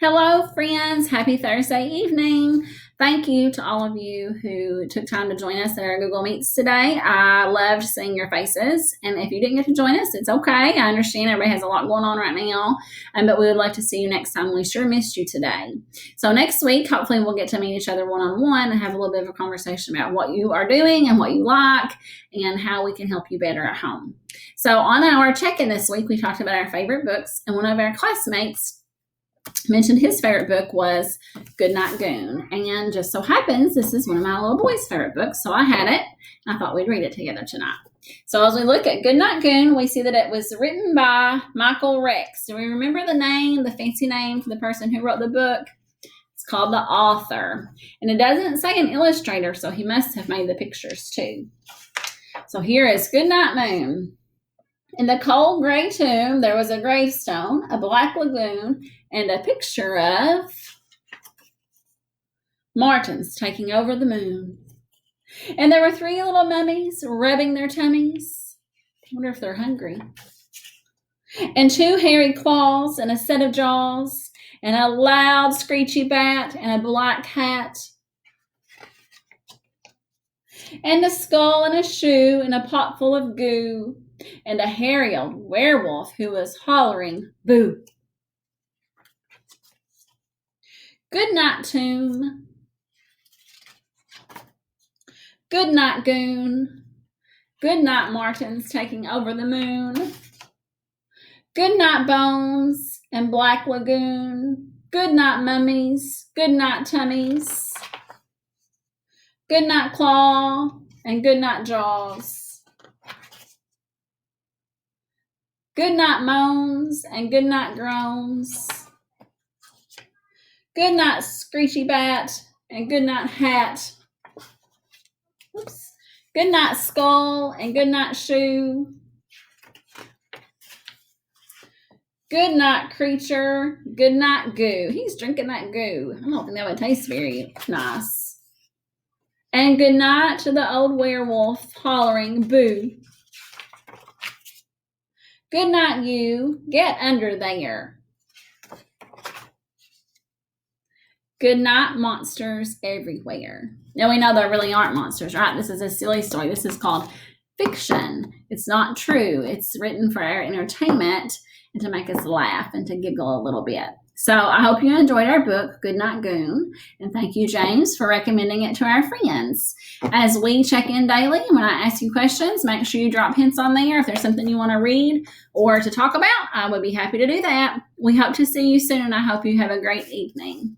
Hello, friends. Happy Thursday evening. Thank you to all of you who took time to join us at our Google Meets today. I loved seeing your faces. And if you didn't get to join us, it's okay. I understand everybody has a lot going on right now, but we would love to see you next time. We sure missed you today. So next week, hopefully we'll get to meet each other one-on-one and have a little bit of a conversation about what you are doing and what you like and how we can help you better at home. So on our check-in this week, we talked about our favorite books, and one of our classmates mentioned his favorite book was Goodnight Goon. And just so happens, this is one of my little boy's favorite books. So I had it, and I thought we'd read it together tonight. So as we look at Goodnight Goon, we see that it was written by Michael Rex. Do we remember the name, the fancy name for the person who wrote the book? It's called the author. And it doesn't say an illustrator, so he must have made the pictures too. So here is Goodnight Moon. In the cold gray tomb, there was a gravestone, a black lagoon, and a picture of martins taking over the moon. And there were 3 little mummies rubbing their tummies. I wonder if they're hungry. And 2 hairy claws and a set of jaws and a loud screechy bat and a black hat. And a skull and a shoe and a pot full of goo. And a hairy old werewolf who was hollering, boo. Good night, tomb. Good night, goon. Good night, martins taking over the moon. Good night, bones and black lagoon. Good night, mummies. Good night, tummies. Good night, claw and good night, jaws. Good night, moans and good night, groans. Good night, screechy bat and good night, hat. Oops. Good night, skull and good night, shoe. Good night, creature. Good night, goo. He's drinking that goo. I don't think that would taste very nice. And good night to the old werewolf hollering, boo. Good night, you. Get under there. Good night, monsters everywhere. Now, we know there really aren't monsters, right? This is a silly story. This is called fiction. It's not true. It's written for our entertainment and to make us laugh and to giggle a little bit. So I hope you enjoyed our book, Goodnight Goon, and thank you, James, for recommending it to our friends. As we check in daily, when I ask you questions, make sure you drop hints on there. If there's something you want to read or to talk about, I would be happy to do that. We hope to see you soon, and I hope you have a great evening.